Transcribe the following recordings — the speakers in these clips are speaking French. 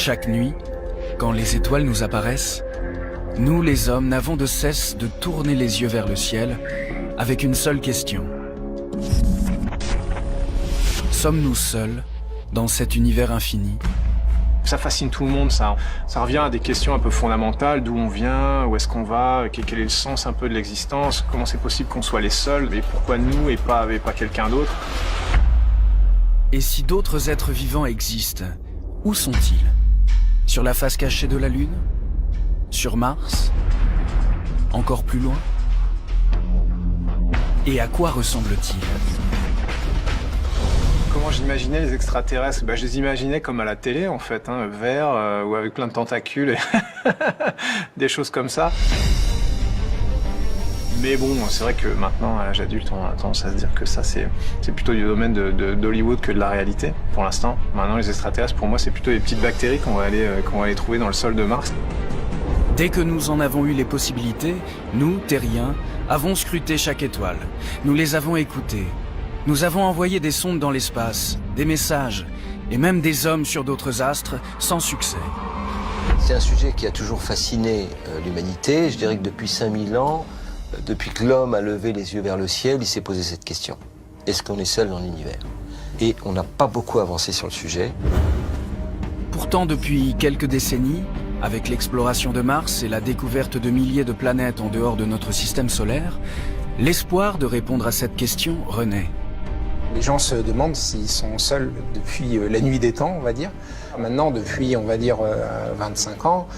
Chaque nuit, quand les étoiles nous apparaissent, nous les hommes n'avons de cesse de tourner les yeux vers le ciel avec une seule question. Sommes-nous seuls dans cet univers infini ? Ça fascine tout le monde, ça. Ça revient à des questions un peu fondamentales, d'où on vient, où est-ce qu'on va, quel est le sens un peu de l'existence, comment c'est possible qu'on soit les seuls, et pourquoi nous et pas quelqu'un d'autre. Et si d'autres êtres vivants existent, où sont-ils ? Sur la face cachée de la Lune ? Sur Mars ? Encore plus loin ? Et à quoi ressemblent-ils ? Comment j'imaginais les extraterrestres ? Je les imaginais comme à la télé, en fait, verts ou avec plein de tentacules, et des choses comme ça. Mais bon, c'est vrai que maintenant, à l'âge adulte, on a tendance à se dire que ça, c'est plutôt du domaine d'Hollywood que de la réalité, pour l'instant. Maintenant, les extraterrestres, pour moi, c'est plutôt des petites bactéries qu'on va aller trouver dans le sol de Mars. Dès que nous en avons eu les possibilités, nous, terriens, avons scruté chaque étoile. Nous les avons écoutées. Nous avons envoyé des sondes dans l'espace, des messages, et même des hommes sur d'autres astres, sans succès. C'est un sujet qui a toujours fasciné l'humanité. Je dirais que depuis 5000 ans, depuis que l'homme a levé les yeux vers le ciel, il s'est posé cette question. Est-ce qu'on est seul dans l'univers ? Et on n'a pas beaucoup avancé sur le sujet. Pourtant, depuis quelques décennies, avec l'exploration de Mars et la découverte de milliers de planètes en dehors de notre système solaire, l'espoir de répondre à cette question renaît. Les gens se demandent s'ils sont seuls depuis la nuit des temps, on va dire. Maintenant, depuis, on va dire, 25 ans,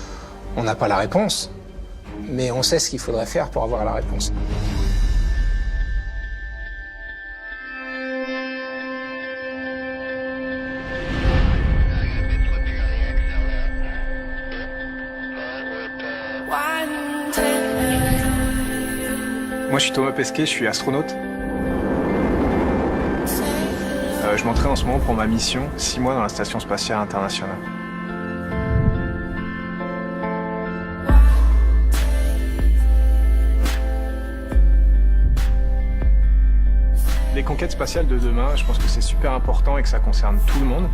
on n'a pas la réponse, mais on sait ce qu'il faudrait faire pour avoir la réponse. Moi, je suis Thomas Pesquet, je suis astronaute. Je m'entraîne en ce moment pour ma mission, 6 mois dans la Station Spatiale Internationale. Les conquêtes spatiales de demain, je pense que c'est super important et que ça concerne tout le monde.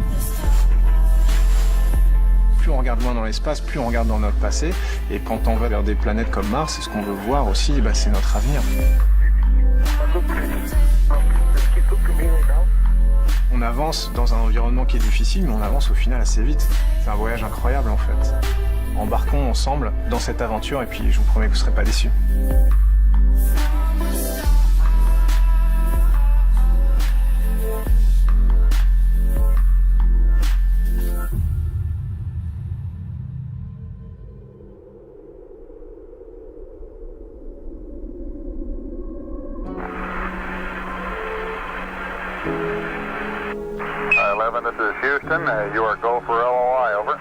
Plus on regarde loin dans l'espace, plus on regarde dans notre passé. Et quand on va vers des planètes comme Mars, ce qu'on veut voir aussi, c'est notre avenir. On avance dans un environnement qui est difficile, mais on avance au final assez vite. C'est un voyage incroyable en fait. Embarquons ensemble dans cette aventure et puis je vous promets que vous ne serez pas déçus. This is Houston. You are go for LOI, over.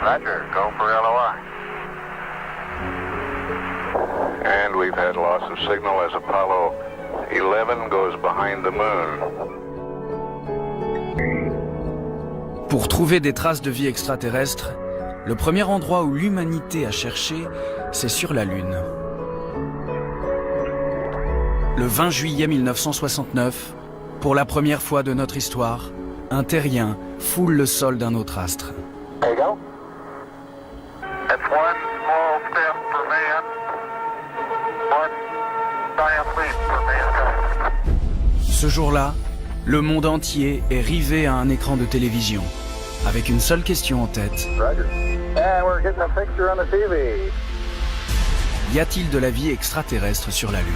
Roger, go for LOI. And we've had loss of signal as Apollo 11 goes behind the moon. Pour trouver des traces de vie extraterrestre, le premier endroit où l'humanité a cherché, c'est sur la Lune. Le 20 juillet 1969, pour la première fois de notre histoire, un terrien foule le sol d'un autre astre. There you go. That's one small step for man, one giant leap for mankind. Ce jour-là, le monde entier est rivé à un écran de télévision, avec une seule question en tête. Roger. And we're getting a picture on the TV. Y a-t-il de la vie extraterrestre sur la Lune ?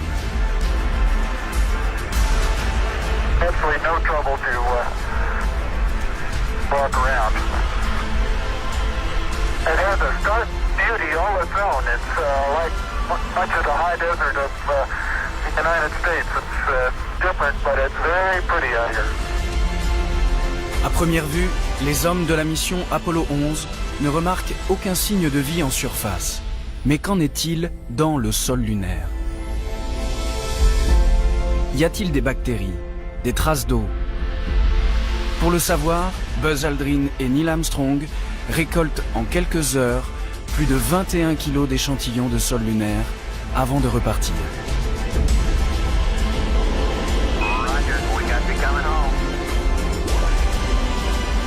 Absolutely no trouble to walk around. It has a stark beauty all its own. It's like much of the high desert of the United States. It's different, but it's very pretty out here. À première vue, les hommes de la mission Apollo 11 ne remarquent aucun signe de vie en surface. Mais qu'en est-il dans le sol lunaire ? Y a-t-il des bactéries, des traces d'eau ? Pour le savoir, Buzz Aldrin et Neil Armstrong récoltent en quelques heures plus de 21 kilos d'échantillons de sol lunaire avant de repartir.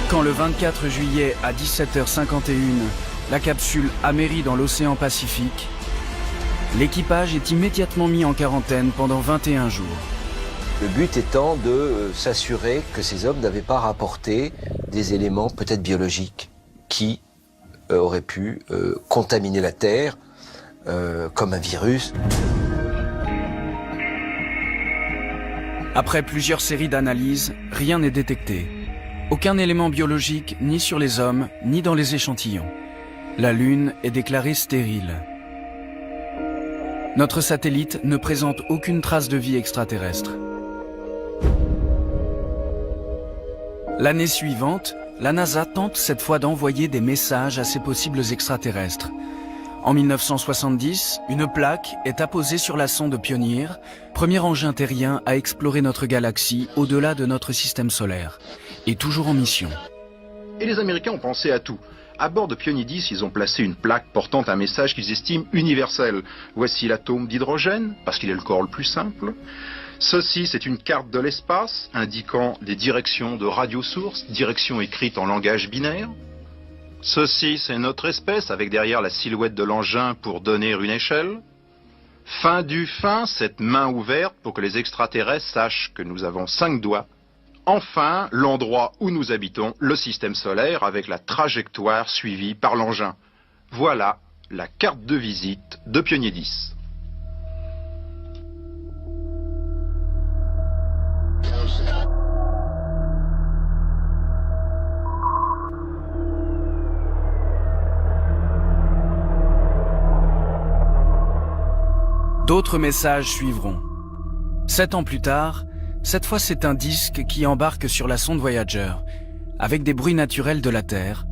Quand le 24 juillet à 17h51, la capsule amérit dans l'océan Pacifique, l'équipage est immédiatement mis en quarantaine pendant 21 jours. Le but étant de s'assurer que ces hommes n'avaient pas rapporté des éléments peut-être biologiques qui auraient pu contaminer la Terre, comme un virus. Après plusieurs séries d'analyses, rien n'est détecté. Aucun élément biologique ni sur les hommes, ni dans les échantillons. La Lune est déclarée stérile. Notre satellite ne présente aucune trace de vie extraterrestre. L'année suivante, la NASA tente cette fois d'envoyer des messages à ces possibles extraterrestres. En 1970, une plaque est apposée sur la sonde Pioneer, premier engin terrien à explorer notre galaxie au-delà de notre système solaire, et toujours en mission. Et les Américains ont pensé à tout. À bord de Pioneer 10, ils ont placé une plaque portant un message qu'ils estiment universel. Voici l'atome d'hydrogène, parce qu'il est le corps le plus simple. Ceci, c'est une carte de l'espace, indiquant des directions de radiosources, directions écrites en langage binaire. Ceci, c'est notre espèce, avec derrière la silhouette de l'engin pour donner une échelle. Fin du fin, cette main ouverte pour que les extraterrestres sachent que nous avons 5 doigts. Enfin, l'endroit où nous habitons, le système solaire, avec la trajectoire suivie par l'engin. Voilà la carte de visite de Pioneer 10. D'autres messages suivront. 7 ans plus tard, cette fois c'est un disque qui embarque sur la sonde Voyager, avec des bruits naturels de la Terre.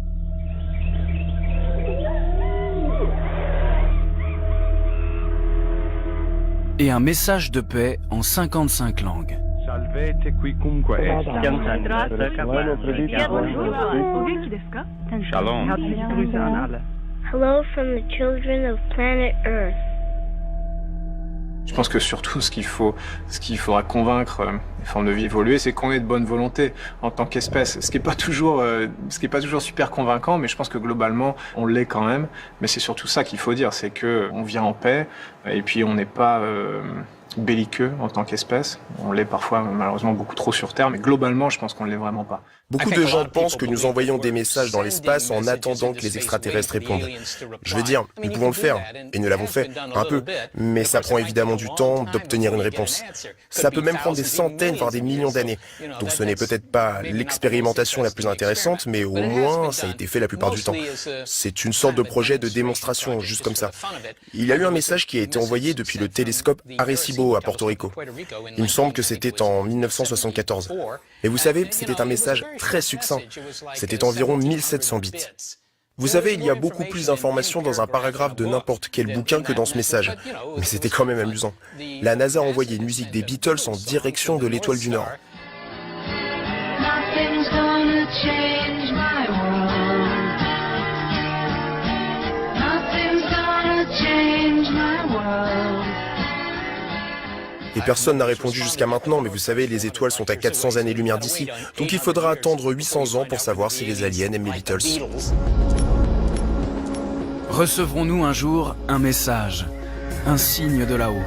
Et un message de paix en 55 langues. Hello from the children of planet Earth. Je pense que surtout ce qu'il faudra convaincre les formes de vie évoluées, c'est qu'on ait de bonne volonté en tant qu'espèce. Ce qui est pas toujours super convaincant, mais je pense que globalement on l'est quand même. Mais c'est surtout ça qu'il faut dire, c'est que on vient en paix et puis on n'est pas belliqueux en tant qu'espèce. On l'est parfois malheureusement beaucoup trop sur Terre, mais globalement je pense qu'on ne l'est vraiment pas. Beaucoup de gens pensent que nous envoyons des messages dans l'espace en attendant que les extraterrestres répondent. Je veux dire, nous pouvons le faire, et nous l'avons fait, un peu, mais ça prend évidemment du temps d'obtenir une réponse. Ça peut même prendre des centaines, voire des millions d'années. Donc ce n'est peut-être pas l'expérimentation la plus intéressante, mais au moins ça a été fait la plupart du temps. C'est une sorte de projet de démonstration, juste comme ça. Il y a eu un message qui a été envoyé depuis le télescope Arecibo à Porto Rico. Il me semble que c'était en 1974. Et vous savez, c'était un message très succinct. C'était environ 1700 bits. Vous savez, il y a beaucoup plus d'informations dans un paragraphe de n'importe quel bouquin que dans ce message. Mais c'était quand même amusant. La NASA a envoyé une musique des Beatles en direction de l'étoile du Nord. Et personne n'a répondu jusqu'à maintenant, mais vous savez, les étoiles sont à 400 années-lumière d'ici, donc il faudra attendre 800 ans pour savoir si les aliens aiment les Beatles. Recevrons-nous un jour un message, un signe de là-haut?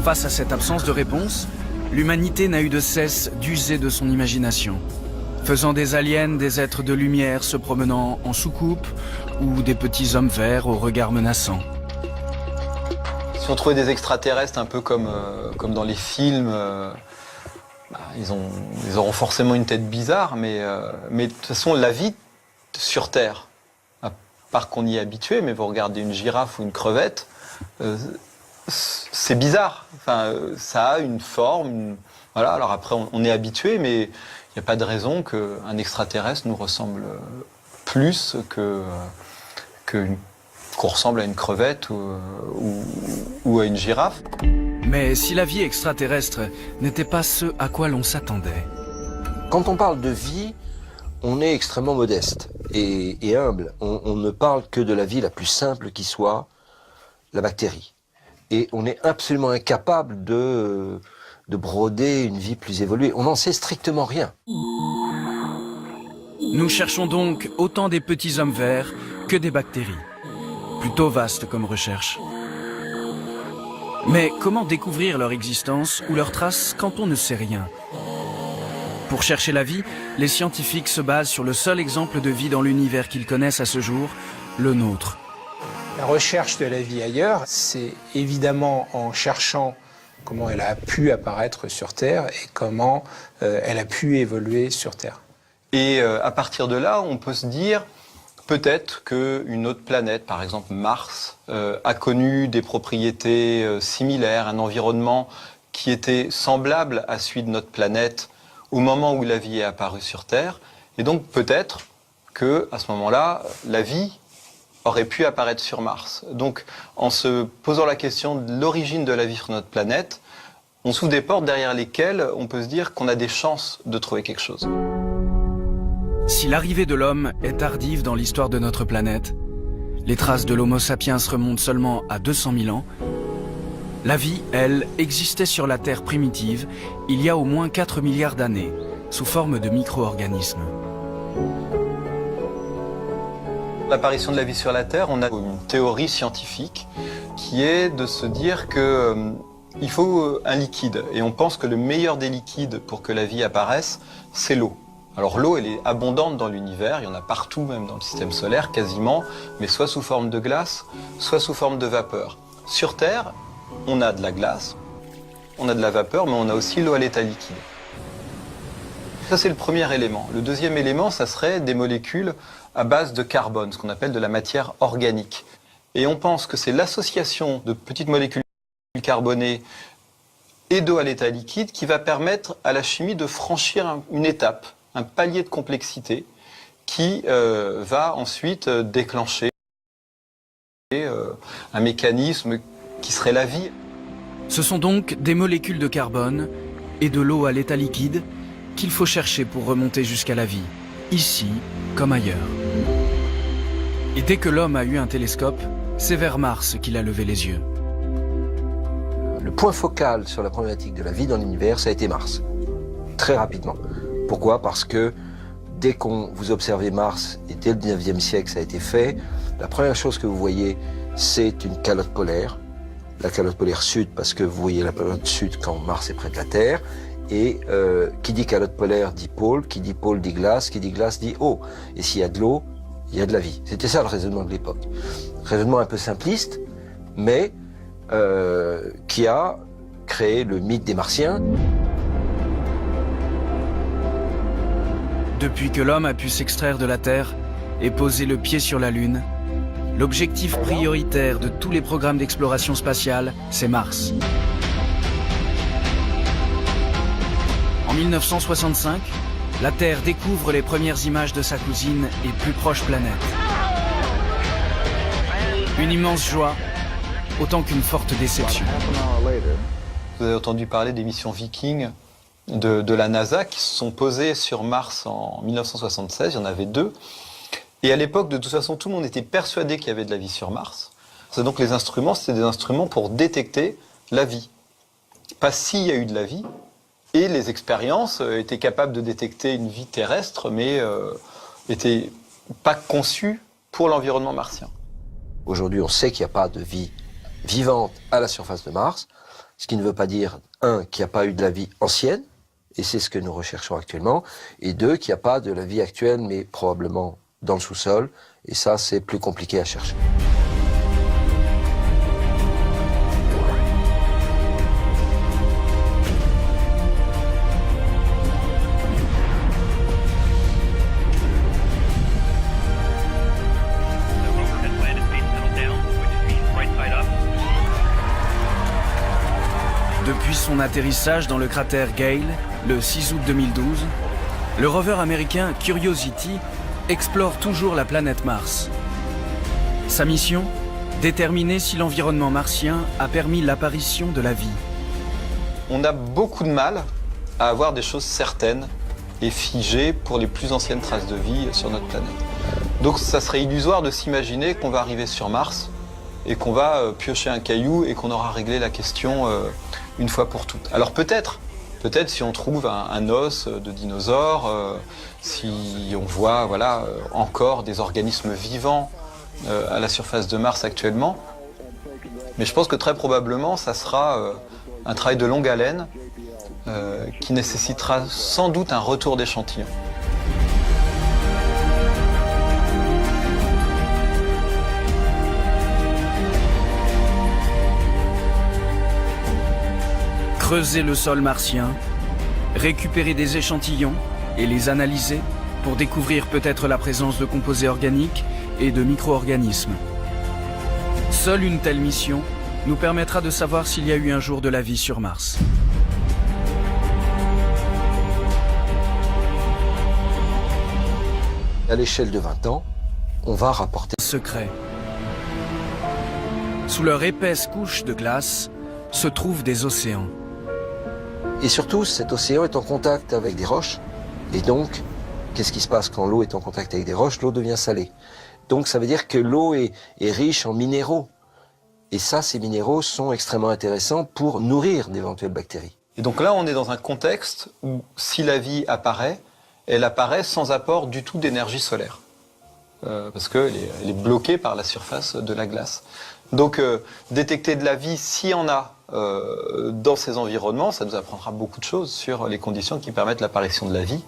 Face à cette absence de réponse, l'humanité n'a eu de cesse d'user de son imagination, faisant des aliens des êtres de lumière se promenant en soucoupe ou des petits hommes verts au regard menaçant. Si on trouvait des extraterrestres un peu comme dans les films, ils auront forcément une tête bizarre, mais de toute façon, la vie sur Terre, à part qu'on y est habitué, mais vous regardez une girafe ou une crevette, c'est bizarre. Enfin, ça a une forme, voilà. Alors après, on est habitué, mais il n'y a pas de raison qu'un extraterrestre nous ressemble plus qu'on ressemble à une crevette ou à une girafe. Mais si la vie extraterrestre n'était pas ce à quoi l'on s'attendait. Quand on parle de vie, on est extrêmement modeste et humble. On ne parle que de la vie la plus simple qui soit, la bactérie. Et on est absolument incapable de broder une vie plus évoluée. On n'en sait strictement rien. Nous cherchons donc autant des petits hommes verts que des bactéries. Plutôt vaste comme recherche. Mais comment découvrir leur existence ou leurs traces quand on ne sait rien? Pour chercher la vie, les scientifiques se basent sur le seul exemple de vie dans l'univers qu'ils connaissent à ce jour, le nôtre. La recherche de la vie ailleurs, c'est évidemment en cherchant comment elle a pu apparaître sur Terre et comment elle a pu évoluer sur Terre. Et à partir de là, on peut se dire peut-être qu'une autre planète, par exemple Mars, a connu des propriétés similaires, un environnement qui était semblable à celui de notre planète au moment où la vie est apparue sur Terre. Et donc peut-être qu'à ce moment-là, la vie aurait pu apparaître sur Mars. Donc en se posant la question de l'origine de la vie sur notre planète, on s'ouvre des portes derrière lesquelles on peut se dire qu'on a des chances de trouver quelque chose. Si l'arrivée de l'homme est tardive dans l'histoire de notre planète, les traces de l'Homo sapiens remontent seulement à 200 000 ans, la vie, elle, existait sur la Terre primitive il y a au moins 4 milliards d'années, sous forme de micro-organismes. L'apparition de la vie sur la Terre, on a une théorie scientifique qui est de se dire que il faut un liquide. Et on pense que le meilleur des liquides pour que la vie apparaisse, c'est l'eau. Alors l'eau, elle est abondante dans l'univers, il y en a partout, même dans le système solaire, quasiment, mais soit sous forme de glace, soit sous forme de vapeur. Sur Terre, on a de la glace, on a de la vapeur, mais on a aussi l'eau à l'état liquide. Ça, c'est le premier élément. Le deuxième élément, ça serait des molécules à base de carbone, ce qu'on appelle de la matière organique. Et on pense que c'est l'association de petites molécules carbonées et d'eau à l'état liquide qui va permettre à la chimie de franchir une étape, un palier de complexité qui va ensuite déclencher un mécanisme qui serait la vie. Ce sont donc des molécules de carbone et de l'eau à l'état liquide qu'il faut chercher pour remonter jusqu'à la vie, ici comme ailleurs. Et dès que l'homme a eu un télescope, c'est vers Mars qu'il a levé les yeux. Le point focal sur la problématique de la vie dans l'univers, ça a été Mars. Très rapidement. Pourquoi? Parce que dès qu'on vous observez Mars, et dès le 19e siècle ça a été fait, la première chose que vous voyez, c'est une calotte polaire. La calotte polaire sud, parce que vous voyez la calotte sud quand Mars est près de la Terre. Et qui dit calotte polaire dit pôle, qui dit pôle dit glace, qui dit glace dit eau. Et s'il y a de l'eau, il y a de la vie. C'était ça le raisonnement de l'époque. Raisonnement un peu simpliste, mais qui a créé le mythe des Martiens. Depuis que l'homme a pu s'extraire de la Terre et poser le pied sur la Lune, l'objectif prioritaire de tous les programmes d'exploration spatiale, c'est Mars. En 1965, la Terre découvre les premières images de sa cousine et plus proche planète. Une immense joie, autant qu'une forte déception. Vous avez entendu parler des missions Viking de la NASA qui se sont posées sur Mars en 1976, il y en avait 2. Et à l'époque, de toute façon, tout le monde était persuadé qu'il y avait de la vie sur Mars. C'est donc les instruments, c'était des instruments pour détecter la vie. Pas s'il y a eu de la vie. Et les expériences étaient capables de détecter une vie terrestre, mais n'étaient pas conçues pour l'environnement martien. Aujourd'hui, on sait qu'il n'y a pas de vie vivante à la surface de Mars, ce qui ne veut pas dire, 1, qu'il n'y a pas eu de la vie ancienne, et c'est ce que nous recherchons actuellement, et 2, qu'il n'y a pas de la vie actuelle, mais probablement dans le sous-sol, et ça, c'est plus compliqué à chercher. Depuis son atterrissage dans le cratère Gale, le 6 août 2012, le rover américain Curiosity explore toujours la planète Mars. Sa mission ? Déterminer si l'environnement martien a permis l'apparition de la vie. On a beaucoup de mal à avoir des choses certaines et figées pour les plus anciennes traces de vie sur notre planète. Donc ça serait illusoire de s'imaginer qu'on va arriver sur Mars et qu'on va piocher un caillou et qu'on aura réglé la question une fois pour toutes. Alors peut-être Peut-être si on trouve un os de dinosaure, si on voit encore des organismes vivants à la surface de Mars actuellement. Mais je pense que très probablement, ça sera un travail de longue haleine qui nécessitera sans doute un retour d'échantillons. Creuser le sol martien, récupérer des échantillons et les analyser pour découvrir peut-être la présence de composés organiques et de micro-organismes. Seule une telle mission nous permettra de savoir s'il y a eu un jour de la vie sur Mars. À l'échelle de 20 ans, on va rapporter secret. Sous leur épaisse couche de glace se trouvent des océans. Et surtout, cet océan est en contact avec des roches. Et donc, qu'est-ce qui se passe quand l'eau est en contact avec des roches? L'eau devient salée. Donc ça veut dire que l'eau est riche en minéraux. Et ça, ces minéraux sont extrêmement intéressants pour nourrir d'éventuelles bactéries. Et donc là, on est dans un contexte où si la vie apparaît, elle apparaît sans apport du tout d'énergie solaire. Parce qu'elle est bloquée par la surface de la glace. Donc détecter de la vie, s'il y en a dans ces environnements, ça nous apprendra beaucoup de choses sur les conditions qui permettent l'apparition de la vie.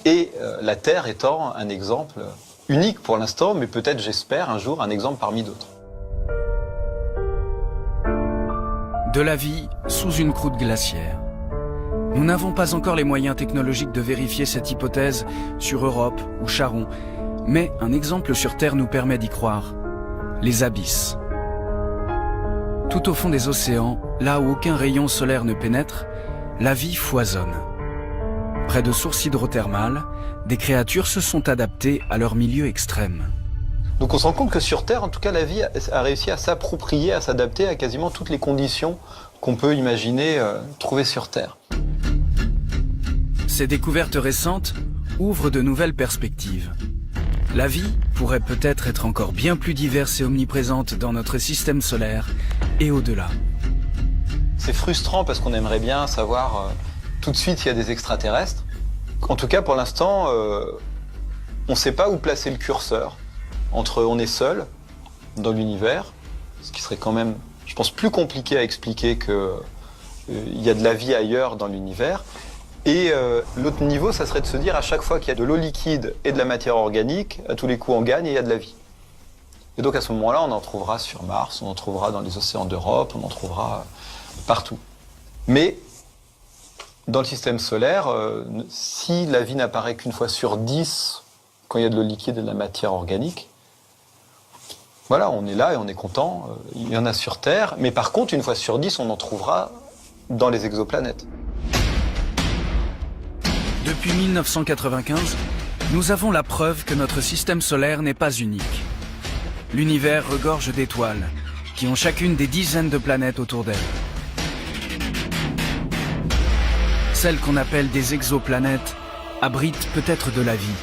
Et la Terre étant un exemple unique pour l'instant, mais peut-être, j'espère, un jour, un exemple parmi d'autres. De la vie sous une croûte glaciaire. Nous n'avons pas encore les moyens technologiques de vérifier cette hypothèse sur Europe ou Charon, mais un exemple sur Terre nous permet d'y croire. Les abysses. Tout au fond des océans, là où aucun rayon solaire ne pénètre, la vie foisonne. Près de sources hydrothermales, des créatures se sont adaptées à leur milieu extrême. Donc on se rend compte que sur Terre, en tout cas, la vie a réussi à s'approprier, à s'adapter à quasiment toutes les conditions qu'on peut imaginer trouver sur Terre. Ces découvertes récentes ouvrent de nouvelles perspectives. La vie pourrait peut-être être encore bien plus diverse et omniprésente dans notre système solaire et au-delà. C'est frustrant parce qu'on aimerait bien savoir tout de suite s'il y a des extraterrestres. En tout cas, pour l'instant, on ne sait pas où placer le curseur entre on est seul dans l'univers, ce qui serait quand même, je pense, plus compliqué à expliquer qu'il y a de la vie ailleurs dans l'univers. Et l'autre niveau, ça serait de se dire à chaque fois qu'il y a de l'eau liquide et de la matière organique, à tous les coups on gagne et il y a de la vie. Et donc à ce moment-là, on en trouvera sur Mars, on en trouvera dans les océans d'Europe, on en trouvera partout. Mais dans le système solaire, si la vie n'apparaît qu'une fois sur 10 quand il y a de l'eau liquide et de la matière organique, voilà, on est là et on est content, il y en a sur Terre, mais par contre, une fois sur 10, on en trouvera dans les exoplanètes. Depuis 1995, nous avons la preuve que notre système solaire n'est pas unique. L'univers regorge d'étoiles, qui ont chacune des dizaines de planètes autour d'elles. Celles qu'on appelle des exoplanètes abritent peut-être de la vie.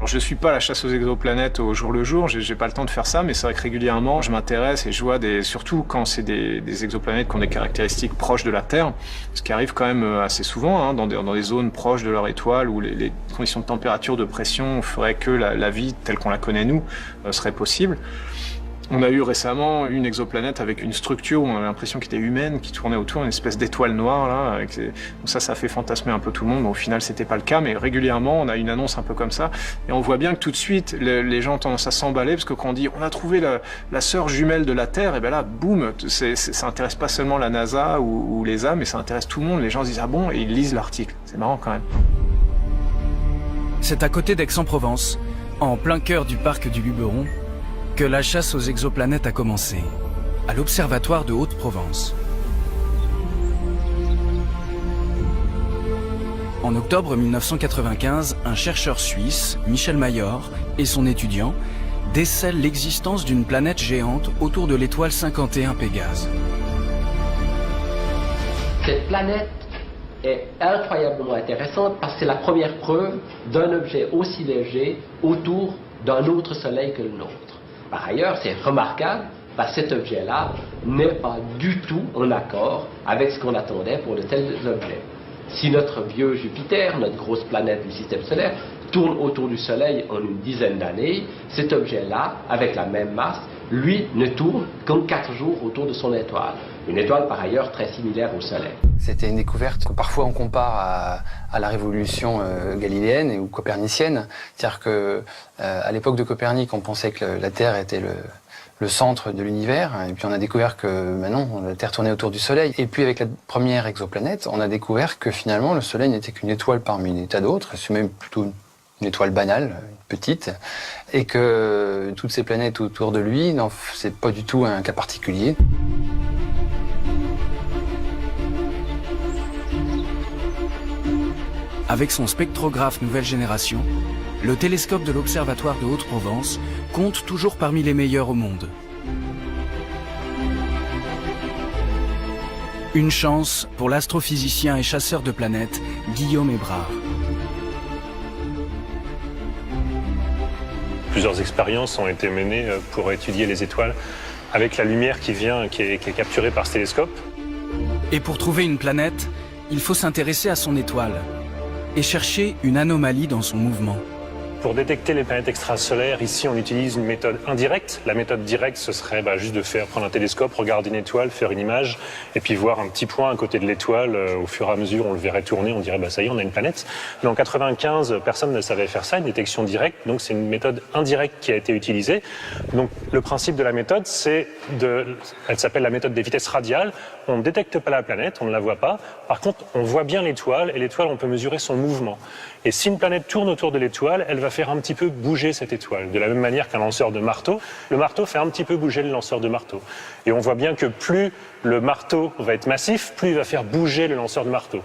Je suis pas à la chasse aux exoplanètes au jour le jour, j'ai pas le temps de faire ça, mais c'est vrai que régulièrement je m'intéresse et je vois surtout quand c'est des exoplanètes qui ont des caractéristiques proches de la Terre, ce qui arrive quand même assez souvent dans des zones proches de leur étoile où les conditions de température, de pression feraient que la vie telle qu'on la connaît nous serait possible. On a eu récemment une exoplanète avec une structure où on avait l'impression qu'elle était humaine, qui tournait autour, une espèce d'étoile noire là. Donc ça fait fantasmer un peu tout le monde. Bon, au final, c'était pas le cas, mais régulièrement, on a une annonce un peu comme ça, et on voit bien que tout de suite, les gens ont tendance à s'emballer parce que quand on dit on a trouvé la sœur jumelle de la Terre, et ben là, boum, ça intéresse pas seulement la NASA ou l'ESA, mais ça intéresse tout le monde. Les gens se disent ah bon, et ils lisent l'article. C'est marrant quand même. C'est à côté d'Aix-en-Provence, en plein cœur du parc du Luberon, que la chasse aux exoplanètes a commencé, à l'Observatoire de Haute-Provence. En octobre 1995, un chercheur suisse, Michel Mayor, et son étudiant décèlent l'existence d'une planète géante autour de l'étoile 51 Pégase. Cette planète est incroyablement intéressante parce que c'est la première preuve d'un objet aussi léger autour d'un autre soleil que le nôtre. Par ailleurs, c'est remarquable cet objet-là n'est pas du tout en accord avec ce qu'on attendait pour de tels objets. Si notre vieux Jupiter, notre grosse planète du système solaire, tourne autour du Soleil en une dizaine d'années, cet objet-là, avec la même masse, lui, ne tourne qu'en 4 jours autour de son étoile. Une étoile par ailleurs très similaire au Soleil. C'était une découverte que parfois on compare à la révolution galiléenne ou copernicienne. C'est-à-dire que à l'époque de Copernic, on pensait que la Terre était le centre de l'univers, et puis on a découvert que non, la Terre tournait autour du Soleil. Et puis avec la première exoplanète, on a découvert que finalement le Soleil n'était qu'une étoile parmi des tas d'autres, c'est même plutôt une étoile banale, petite, et que toutes ces planètes autour de lui, non, c'est pas du tout un cas particulier. Avec son spectrographe nouvelle génération, le télescope de l'Observatoire de Haute-Provence compte toujours parmi les meilleurs au monde. Une chance pour l'astrophysicien et chasseur de planètes Guillaume Hébrard. Plusieurs expériences ont été menées pour étudier les étoiles avec la lumière qui est capturée par ce télescope. Et pour trouver une planète, il faut s'intéresser à son étoile et chercher une anomalie dans son mouvement. Pour détecter les planètes extrasolaires, ici on utilise une méthode indirecte. La méthode directe, ce serait juste de prendre un télescope, regarder une étoile, faire une image, et puis voir un petit point à côté de l'étoile. Au fur et à mesure, on le verrait tourner, on dirait ça y est, on a une planète. Mais en 95, personne ne savait faire ça, une détection directe, donc c'est une méthode indirecte qui a été utilisée. Donc le principe de la méthode, elle s'appelle la méthode des vitesses radiales. On ne détecte pas la planète, on ne la voit pas. Par contre, on voit bien l'étoile, et l'étoile, on peut mesurer son mouvement. Et si une planète tourne autour de l'étoile, elle va faire un petit peu bouger cette étoile. De la même manière qu'un lanceur de marteau, le marteau fait un petit peu bouger le lanceur de marteau. Et on voit bien que plus le marteau va être massif, plus il va faire bouger le lanceur de marteau.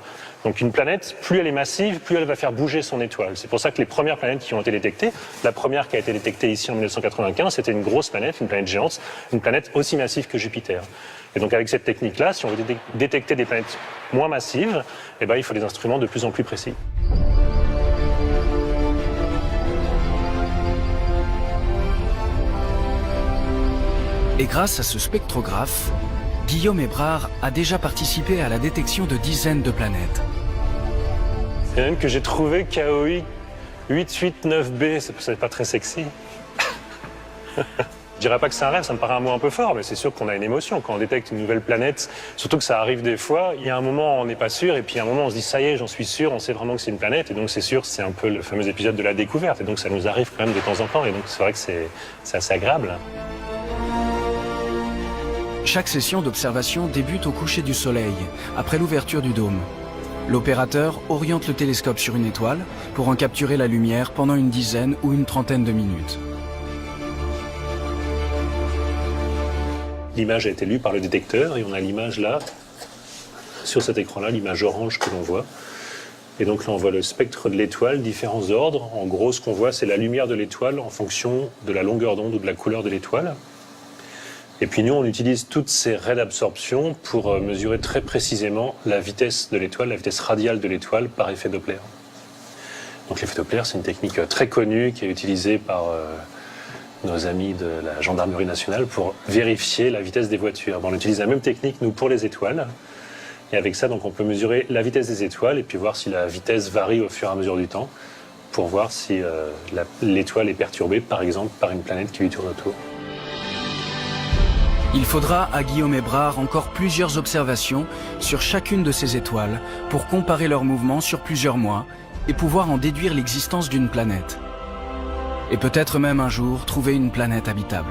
Donc une planète, plus elle est massive, plus elle va faire bouger son étoile. C'est pour ça que les premières planètes qui ont été détectées, la première qui a été détectée ici en 1995, c'était une grosse planète, une planète géante, une planète aussi massive que Jupiter. Et donc avec cette technique-là, si on veut détecter des planètes moins massives, il faut des instruments de plus en plus précis. Et grâce à ce spectrographe, Guillaume Hébrard a déjà participé à la détection de dizaines de planètes. Il y en a une que j'ai trouvée, KOI 889b, c'est pas très sexy. Je dirais pas que c'est un rêve, ça me paraît un mot un peu fort, mais c'est sûr qu'on a une émotion quand on détecte une nouvelle planète, surtout que ça arrive des fois. Il y a un moment on n'est pas sûr, et puis à un moment on se dit ça y est, j'en suis sûr, on sait vraiment que c'est une planète, et donc c'est sûr, c'est un peu le fameux épisode de la découverte, et donc ça nous arrive quand même de temps en temps, et donc c'est vrai que c'est assez agréable. Chaque session d'observation débute au coucher du soleil, après l'ouverture du dôme. L'opérateur oriente le télescope sur une étoile pour en capturer la lumière pendant une dizaine ou une trentaine de minutes. L'image a été lue par le détecteur et on a l'image là, sur cet écran-là, l'image orange que l'on voit. Et donc là on voit le spectre de l'étoile, différents ordres. En gros ce qu'on voit c'est la lumière de l'étoile en fonction de la longueur d'onde ou de la couleur de l'étoile. Et puis nous, on utilise toutes ces raies d'absorption pour mesurer très précisément la vitesse de l'étoile, la vitesse radiale de l'étoile par effet Doppler. Donc l'effet Doppler, c'est une technique très connue qui est utilisée par nos amis de la gendarmerie nationale pour vérifier la vitesse des voitures. On utilise la même technique, nous, pour les étoiles. Et avec ça, donc, on peut mesurer la vitesse des étoiles et puis voir si la vitesse varie au fur et à mesure du temps pour voir si l'étoile est perturbée, par exemple, par une planète qui lui tourne autour. Il faudra à Guillaume Hébrard encore plusieurs observations sur chacune de ces étoiles pour comparer leurs mouvements sur plusieurs mois et pouvoir en déduire l'existence d'une planète. Et peut-être même un jour trouver une planète habitable.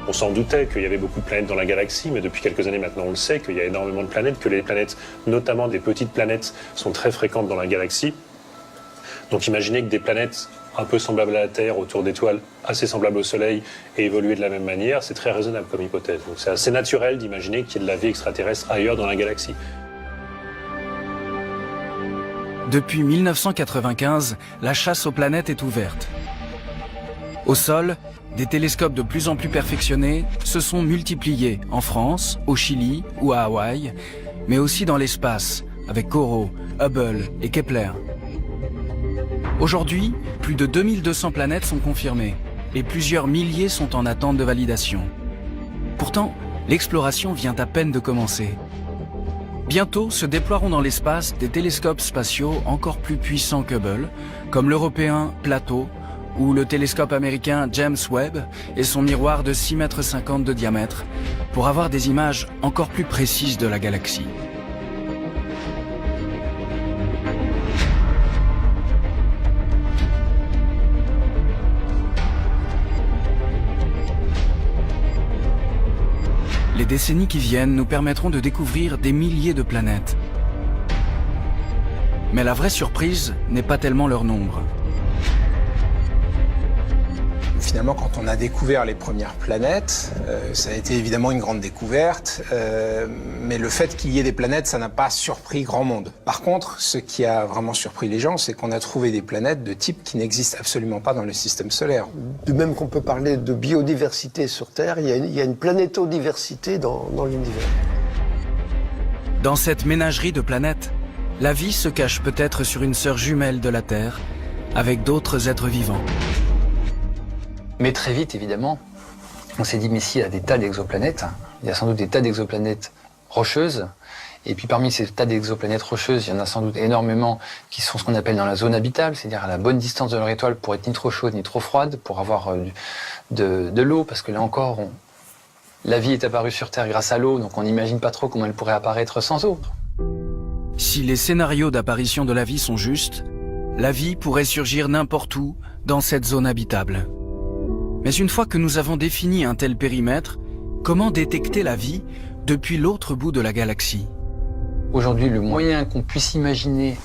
On s'en doutait qu'il y avait beaucoup de planètes dans la galaxie, mais depuis quelques années maintenant on le sait qu'il y a énormément de planètes, que les planètes, notamment des petites planètes, sont très fréquentes dans la galaxie. Donc imaginez que des planètes un peu semblables à la Terre, autour d'étoiles assez semblables au Soleil, et évoluer de la même manière, c'est très raisonnable comme hypothèse. Donc c'est assez naturel d'imaginer qu'il y ait de la vie extraterrestre ailleurs dans la galaxie. Depuis 1995, la chasse aux planètes est ouverte. Au sol, des télescopes de plus en plus perfectionnés se sont multipliés en France, au Chili ou à Hawaï, mais aussi dans l'espace, avec COROT, Hubble et Kepler. Aujourd'hui, plus de 2200 planètes sont confirmées, et plusieurs milliers sont en attente de validation. Pourtant, l'exploration vient à peine de commencer. Bientôt se déploieront dans l'espace des télescopes spatiaux encore plus puissants que Hubble, comme l'européen Plato ou le télescope américain James Webb et son miroir de 6,50 m de diamètre, pour avoir des images encore plus précises de la galaxie. Les décennies qui viennent nous permettront de découvrir des milliers de planètes. Mais la vraie surprise n'est pas tellement leur nombre. Finalement, quand on a découvert les premières planètes, ça a été évidemment une grande découverte, mais le fait qu'il y ait des planètes, ça n'a pas surpris grand monde. Par contre, ce qui a vraiment surpris les gens, c'est qu'on a trouvé des planètes de type qui n'existent absolument pas dans le système solaire. De même qu'on peut parler de biodiversité sur Terre, il y a une planétodiversité dans l'univers. Dans cette ménagerie de planètes, la vie se cache peut-être sur une sœur jumelle de la Terre, avec d'autres êtres vivants. Mais très vite, évidemment, on s'est dit, mais s'il y a des tas d'exoplanètes, il y a sans doute des tas d'exoplanètes rocheuses, et puis parmi ces tas d'exoplanètes rocheuses, il y en a sans doute énormément qui sont ce qu'on appelle dans la zone habitable, c'est-à-dire à la bonne distance de leur étoile pour être ni trop chaude ni trop froide, pour avoir de l'eau, parce que là encore, la vie est apparue sur Terre grâce à l'eau, donc on n'imagine pas trop comment elle pourrait apparaître sans eau. Si les scénarios d'apparition de la vie sont justes, la vie pourrait surgir n'importe où dans cette zone habitable. Mais une fois que nous avons défini un tel périmètre, comment détecter la vie depuis l'autre bout de la galaxie? Aujourd'hui, le moyen qu'on puisse imaginer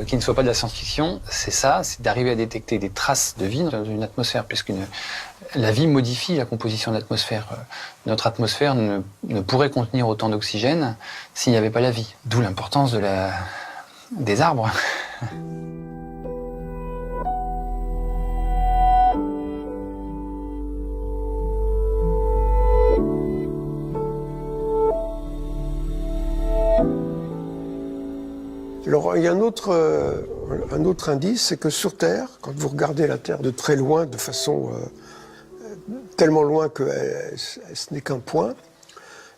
qui ne soit pas de la science-fiction, c'est ça, c'est d'arriver à détecter des traces de vie dans une atmosphère, puisque la vie modifie la composition de l'atmosphère. Notre atmosphère ne pourrait contenir autant d'oxygène s'il n'y avait pas la vie. D'où l'importance des arbres. Alors, il y a un autre indice, c'est que sur Terre, quand vous regardez la Terre de très loin, de façon tellement loin que ce n'est qu'un point,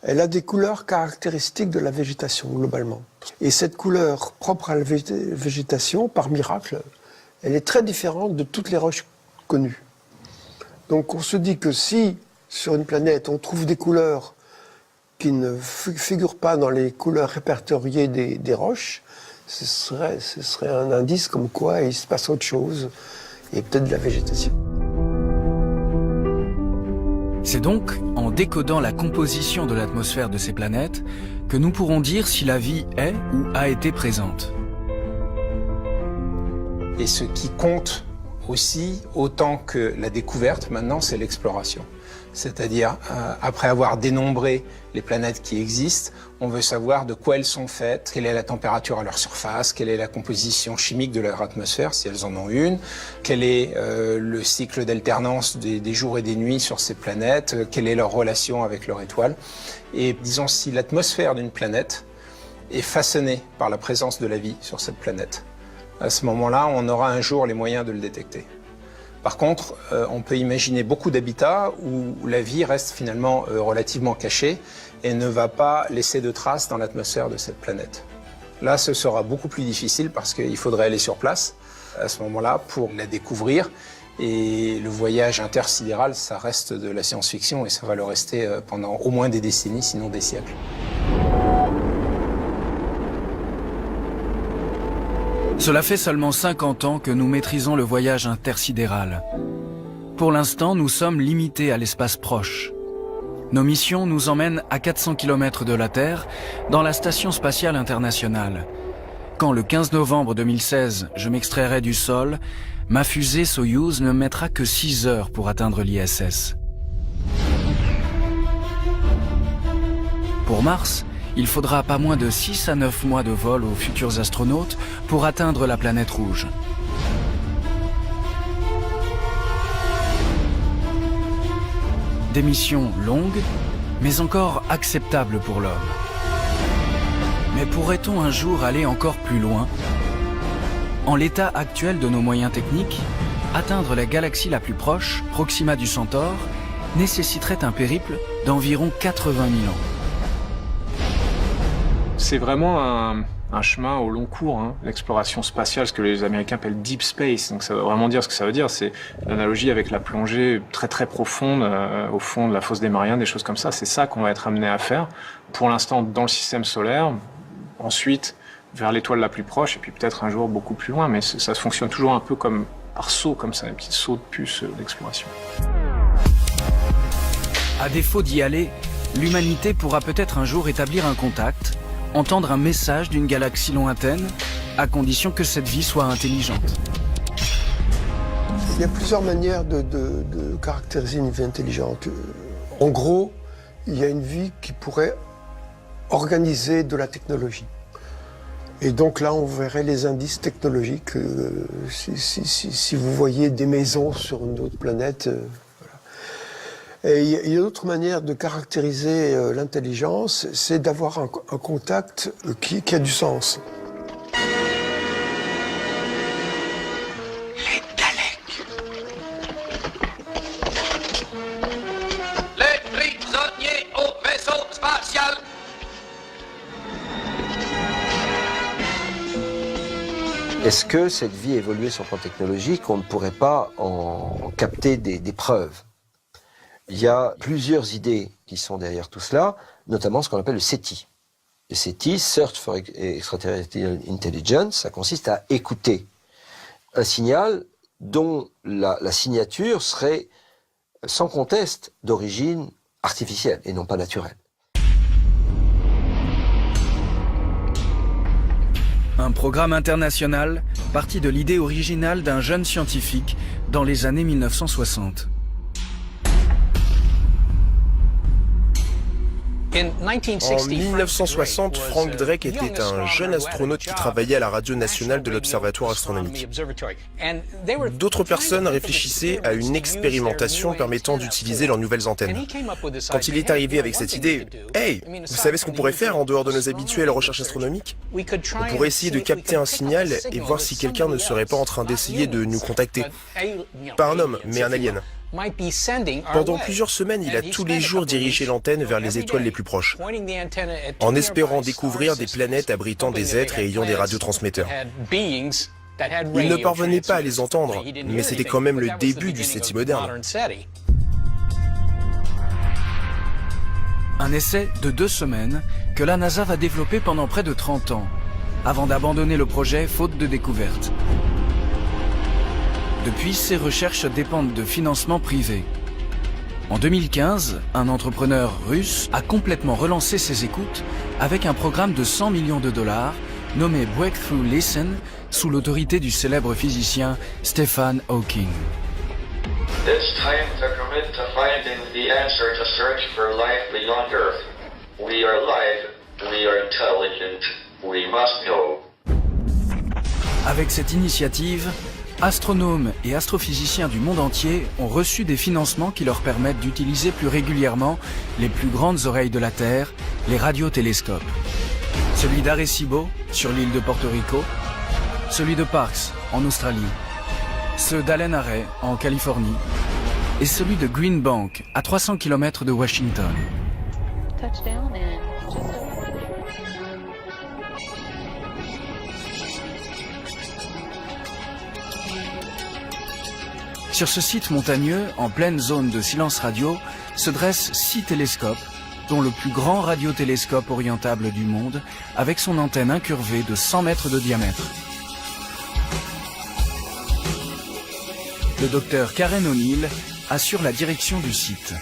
elle a des couleurs caractéristiques de la végétation, globalement. Et cette couleur propre à la végétation, par miracle, elle est très différente de toutes les roches connues. Donc on se dit que si, sur une planète, on trouve des couleurs qui ne figurent pas dans les couleurs répertoriées des roches, ce serait un indice comme quoi il se passe autre chose, et peut-être de la végétation. C'est donc en décodant la composition de l'atmosphère de ces planètes que nous pourrons dire si la vie est ou a été présente. Et ce qui compte aussi, autant que la découverte, maintenant, c'est l'exploration. C'est-à-dire, après avoir dénombré les planètes qui existent, on veut savoir de quoi elles sont faites, quelle est la température à leur surface, quelle est la composition chimique de leur atmosphère, si elles en ont une, quel est le cycle d'alternance des jours et des nuits sur ces planètes, quelle est leur relation avec leur étoile. Et disons, si l'atmosphère d'une planète est façonnée par la présence de la vie sur cette planète, à ce moment-là, on aura un jour les moyens de le détecter. Par contre, on peut imaginer beaucoup d'habitats où la vie reste finalement relativement cachée et ne va pas laisser de traces dans l'atmosphère de cette planète. Là, ce sera beaucoup plus difficile parce qu'il faudrait aller sur place à ce moment-là pour la découvrir. Et le voyage intersidéral, ça reste de la science-fiction et ça va le rester pendant au moins des décennies, sinon des siècles. Cela fait seulement 50 ans que nous maîtrisons le voyage intersidéral. Pour l'instant, nous sommes limités à l'espace proche. Nos missions nous emmènent à 400 km de la Terre, dans la Station spatiale internationale. Quand le 15 novembre 2016, je m'extrairai du sol, ma fusée Soyouz ne mettra que 6 heures pour atteindre l'ISS. Pour Mars, il faudra pas moins de 6 à 9 mois de vol aux futurs astronautes pour atteindre la planète rouge. Des missions longues, mais encore acceptables pour l'homme. Mais pourrait-on un jour aller encore plus loin? En l'état actuel de nos moyens techniques, atteindre la galaxie la plus proche, Proxima du Centaure, nécessiterait un périple d'environ 80 000 ans. C'est vraiment un chemin au long cours, hein. L'exploration spatiale, ce que les Américains appellent deep space. Donc ça veut vraiment dire ce que ça veut dire. C'est l'analogie avec la plongée très très profonde au fond de la fosse des Mariannes, des choses comme ça. C'est ça qu'on va être amené à faire. Pour l'instant, dans le système solaire. Ensuite, vers l'étoile la plus proche, et puis peut-être un jour beaucoup plus loin. Mais ça fonctionne toujours un peu comme par saut, comme ça, un petit saut de puce d'exploration. À défaut d'y aller, l'humanité pourra peut-être un jour établir un contact, entendre un message d'une galaxie lointaine, à condition que cette vie soit intelligente. Il y a plusieurs manières de caractériser une vie intelligente. En gros, il y a une vie qui pourrait organiser de la technologie. Et donc là, on verrait les indices technologiques. Si vous voyez des maisons sur une autre planète... Et il y a d'autres manières de caractériser l'intelligence, c'est d'avoir un contact qui a du sens. Les Daleks. Les prisonniers au vaisseau spatial. Est-ce que cette vie évoluée sur le plan technologique, on ne pourrait pas en capter des preuves? Il y a plusieurs idées qui sont derrière tout cela, notamment ce qu'on appelle le SETI. Le SETI, Search for Extraterrestrial Intelligence, ça consiste à écouter un signal dont la signature serait sans conteste d'origine artificielle et non pas naturelle. Un programme international parti de l'idée originale d'un jeune scientifique dans les années 1960. En 1960, Frank Drake était un jeune astronaute qui travaillait à la radio nationale de l'Observatoire astronomique. D'autres personnes réfléchissaient à une expérimentation permettant d'utiliser leurs nouvelles antennes. Quand il est arrivé avec cette idée, « Hey, vous savez ce qu'on pourrait faire en dehors de nos habituelles recherches astronomiques ? On pourrait essayer de capter un signal et voir si quelqu'un ne serait pas en train d'essayer de nous contacter. Pas un homme, mais un alien. » Pendant plusieurs semaines, il a tous les jours dirigé l'antenne vers les étoiles les plus proches, en espérant découvrir des planètes abritant des êtres et ayant des radiotransmetteurs. Il ne parvenait pas à les entendre, mais c'était quand même le début du SETI moderne. Un essai de 2 semaines que la NASA va développer pendant près de 30 ans, avant d'abandonner le projet faute de découverte. Depuis, ces recherches dépendent de financements privés. En 2015, un entrepreneur russe a complètement relancé ses écoutes avec un programme de 100 millions de dollars nommé Breakthrough Listen sous l'autorité du célèbre physicien Stephen Hawking. It's time to commit to finding the answer to search for life beyond Earth. We are live, we are intelligent, we must know. Avec cette initiative, astronomes et astrophysiciens du monde entier ont reçu des financements qui leur permettent d'utiliser plus régulièrement les plus grandes oreilles de la Terre, les radiotélescopes. Celui d'Arecibo, sur l'île de Porto Rico, celui de Parkes, en Australie, ceux d'Allen Array, en Californie, et celui de Green Bank, à 300 km de Washington. Sur ce site montagneux, en pleine zone de silence radio, se dressent 6 télescopes, dont le plus grand radiotélescope orientable du monde, avec son antenne incurvée de 100 mètres de diamètre. Le docteur Karen O'Neill assure la direction du site.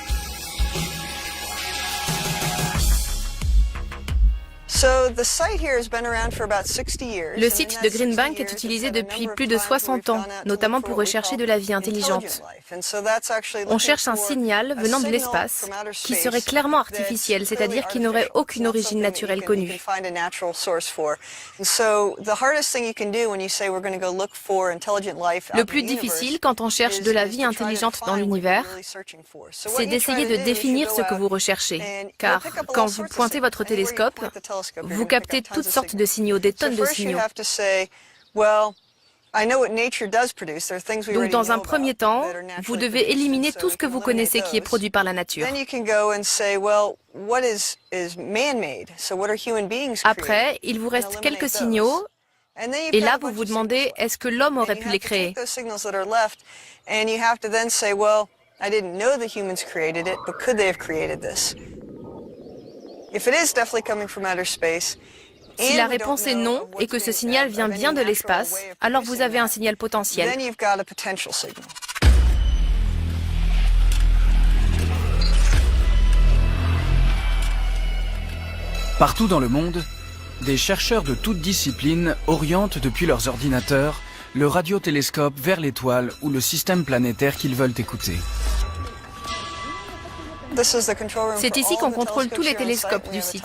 Le site de Green Bank est utilisé depuis plus de 60 ans, notamment pour rechercher de la vie intelligente. On cherche un signal venant de l'espace qui serait clairement artificiel, c'est-à-dire qui n'aurait aucune origine naturelle connue. Le plus difficile quand on cherche de la vie intelligente dans l'univers, c'est d'essayer de définir ce que vous recherchez. Car quand vous pointez votre télescope, vous captez toutes sortes de signaux, des tonnes de signaux. Donc dans un premier temps, vous devez éliminer tout ce que vous connaissez qui est produit par la nature. Après, il vous reste quelques signaux, et là vous vous demandez, est-ce que l'homme aurait pu les créer? Si la réponse est non et que ce signal vient bien de l'espace, alors vous avez un signal potentiel. Partout dans le monde, des chercheurs de toutes disciplines orientent depuis leurs ordinateurs le radiotélescope vers l'étoile ou le système planétaire qu'ils veulent écouter. C'est ici qu'on contrôle tous les télescopes du site.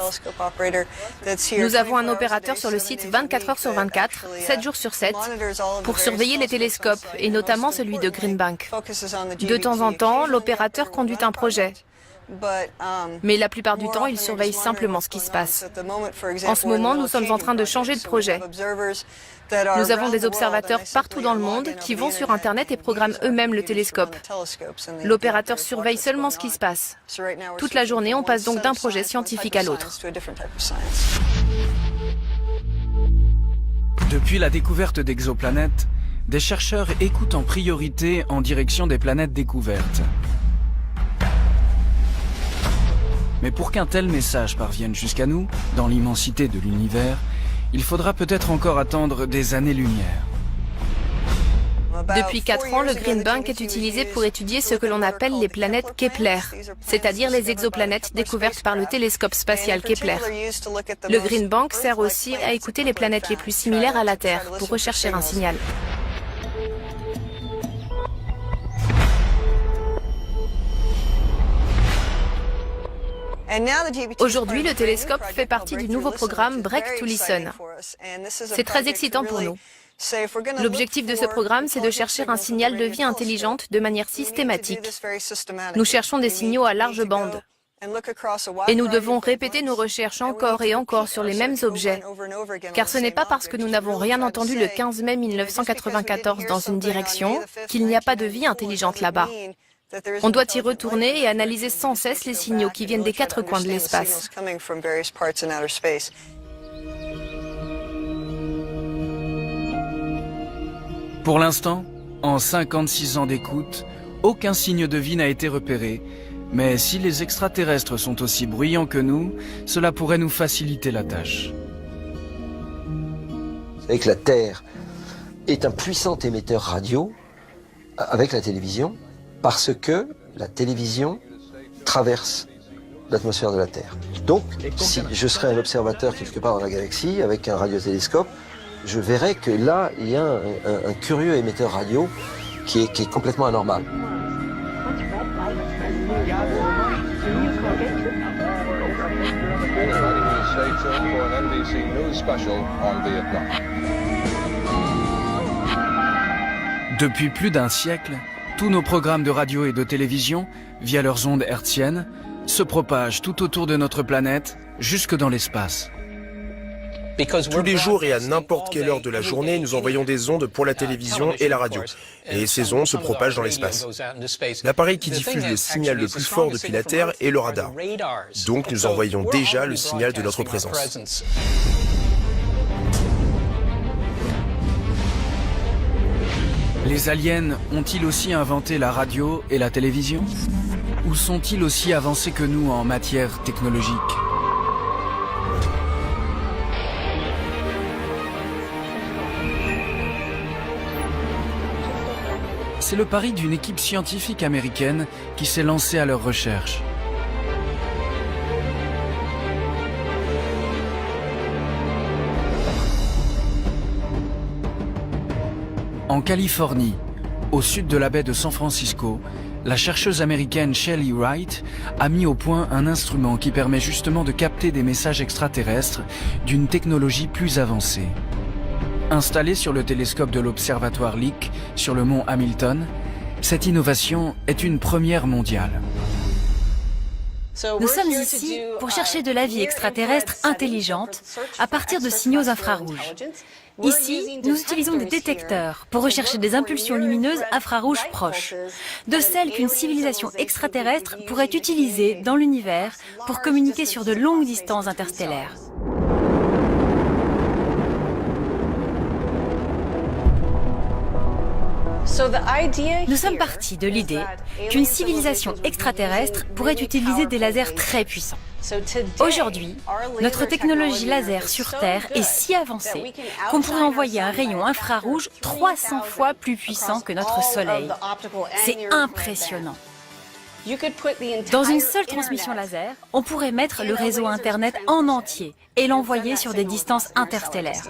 Nous avons un opérateur sur le site 24 heures sur 24, 7 jours sur 7, pour surveiller les télescopes, et notamment celui de Green Bank. De temps en temps, l'opérateur conduit un projet. Mais la plupart du temps, il surveille simplement ce qui se passe. En ce moment, nous sommes en train de changer de projet. Nous avons des observateurs partout dans le monde qui vont sur Internet et programment eux-mêmes le télescope. L'opérateur surveille seulement ce qui se passe. Toute la journée, on passe donc d'un projet scientifique à l'autre. Depuis la découverte d'exoplanètes, des chercheurs écoutent en priorité en direction des planètes découvertes. Mais pour qu'un tel message parvienne jusqu'à nous, dans l'immensité de l'univers, il faudra peut-être encore attendre des années-lumière. Depuis 4 ans, le Green Bank est utilisé pour étudier ce que l'on appelle les planètes Kepler, c'est-à-dire les exoplanètes découvertes par le télescope spatial Kepler. Le Green Bank sert aussi à écouter les planètes les plus similaires à la Terre pour rechercher un signal. Aujourd'hui, le télescope fait partie du nouveau programme Break to Listen. C'est très excitant pour nous. L'objectif de ce programme, c'est de chercher un signal de vie intelligente de manière systématique. Nous cherchons des signaux à large bande. Et nous devons répéter nos recherches encore et encore sur les mêmes objets. Car ce n'est pas parce que nous n'avons rien entendu le 15 mai 1994 dans une direction qu'il n'y a pas de vie intelligente là-bas. On doit y retourner et analyser sans cesse les signaux qui viennent des 4 coins de l'espace. Pour l'instant, en 56 ans d'écoute, aucun signe de vie n'a été repéré, mais si les extraterrestres sont aussi bruyants que nous, cela pourrait nous faciliter la tâche. Vous savez que la Terre est un puissant émetteur radio avec la télévision, parce que la télévision traverse l'atmosphère de la Terre. Donc, si je serais un observateur quelque part dans la galaxie avec un radiotélescope, je verrais que là, il y a un curieux émetteur radio qui est complètement anormal. Depuis plus d'un siècle, tous nos programmes de radio et de télévision, via leurs ondes hertziennes, se propagent tout autour de notre planète, jusque dans l'espace. Tous les jours et à n'importe quelle heure de la journée, nous envoyons des ondes pour la télévision et la radio. Et ces ondes se propagent dans l'espace. L'appareil qui diffuse le signal le plus fort depuis la Terre est le radar. Donc nous envoyons déjà le signal de notre présence. Les aliens ont-ils aussi inventé la radio et la télévision? Ou sont-ils aussi avancés que nous en matière technologique? C'est le pari d'une équipe scientifique américaine qui s'est lancée à leur recherche. En Californie, au sud de la baie de San Francisco, la chercheuse américaine Shelley Wright a mis au point un instrument qui permet justement de capter des messages extraterrestres d'une technologie plus avancée. Installée sur le télescope de l'observatoire Lick sur le mont Hamilton, cette innovation est une première mondiale. Nous sommes ici pour chercher de la vie extraterrestre intelligente à partir de signaux infrarouges. Ici, nous utilisons des détecteurs pour rechercher des impulsions lumineuses infrarouges proches, de celles qu'une civilisation extraterrestre pourrait utiliser dans l'univers pour communiquer sur de longues distances interstellaires. Nous sommes partis de l'idée qu'une civilisation extraterrestre pourrait utiliser des lasers très puissants. Aujourd'hui, notre technologie laser sur Terre est si avancée qu'on pourrait envoyer un rayon infrarouge 300 fois plus puissant que notre Soleil. C'est impressionnant. Dans une seule transmission laser, on pourrait mettre le réseau Internet en entier et l'envoyer sur des distances interstellaires.